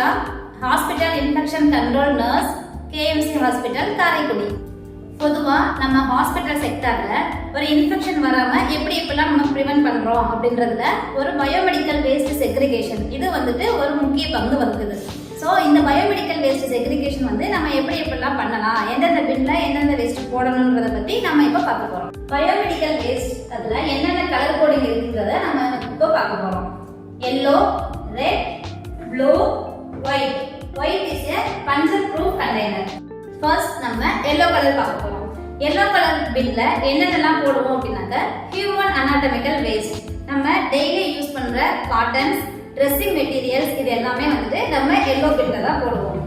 Sushila, Hospital Infection Control Nurse, KMC Hospital, Karaikudi. பொதுவா நம்ம hospital செக்டார்ல ஒரு இன்ஃபெக்ஷன் வராம எப்படி எப்படிலாம் நம்ம ப்ரிவென்ட் பண்றோம் அப்படின்றதுல ஒரு பயோமெடிக்கல் வேஸ்ட் செக்ரிகேஷன் இது வந்துட்டு ஒரு முக்கிய பங்கு வகுக்குது. ஸோ இந்த பயோமெடிக்கல் வேஸ்ட் செக்ரிகேஷன் வந்து நம்ம எப்படி எப்படிலாம் பண்ணலாம், எந்தெந்த பின்ல எந்தெந்த வேஸ்ட் போடணுன்றதை பத்தி நம்ம இப்போ பார்க்க போறோம். பயோமெடிக்கல் வேஸ்ட் அதுல என்னென்ன கலர் கோடிங் இருக்குன்றத நம்ம இப்போ பார்க்க போறோம். Yellow, red, blue, white. White is a puncture proof container. First நம்ம yellow கலர் பார்க்க போறோம். yellow கலர் பின்ல என்னென்னலாம் போடுவோம் அப்படின்னாக்க ஹியூமன் அனாட்டமிக்கல் வேஸ்ட், நம்ம டெய்லி யூஸ் பண்ற காட்டன்ஸ், ட்ரெஸ்ஸிங் மெட்டீரியல்ஸ் இது எல்லாமே வந்துட்டு நம்ம yellow பின்ல தான் போடுவோம்.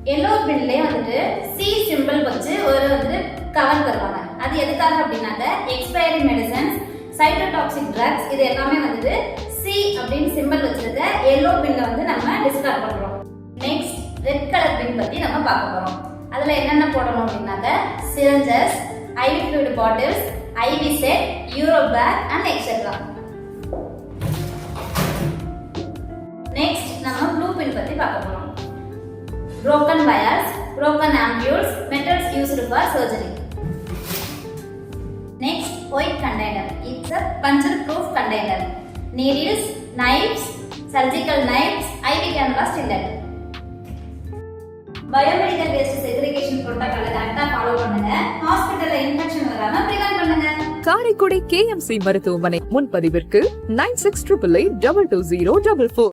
yellow பின்லயே வந்துட்டு C சிம்பிள் வச்சு ஒரு வந்து கவர் தருவாங்க. அது எதுக்காக அப்படின்னாக்க எக்ஸ்பைரி மெடிசன்ஸ், சைட்டோடாக்சிக் ட்ரக்ஸ் இது எல்லாமே வந்துட்டு C அப்படின்னு சிம்பிள் வச்சிருக்க yellow பின்ல வந்து நம்ம டிஸ்கார்ட் பண்றோம். நெக்ஸ்ட் ரெட் கலர் பின் பத்தி நம்ம பார்க்க போறோம். அதுல என்னென்ன போடணும் அப்படின்னாக்க சிரஞ்சஸ், IV fluid bottles, IV set, Eurobag and etc. Next நம்ம ப்ளூ பின் பத்தி பார்க்க போறோம். broken wires, broken ampules, metals used for surgery. Next white container, it's a puncture proof container. Needles, knives, surgical knives, IV camera stiletto. Biomedical waste segregation புரோட்டோகாலை கரெக்ட்டா follow பண்ணுங்க. ஹாஸ்பிடல்ல infection வராம prevent பண்ணுங்க. காரைக்குடி KMC மருத்துவமனை முன்பதிவிற்கு 9688222044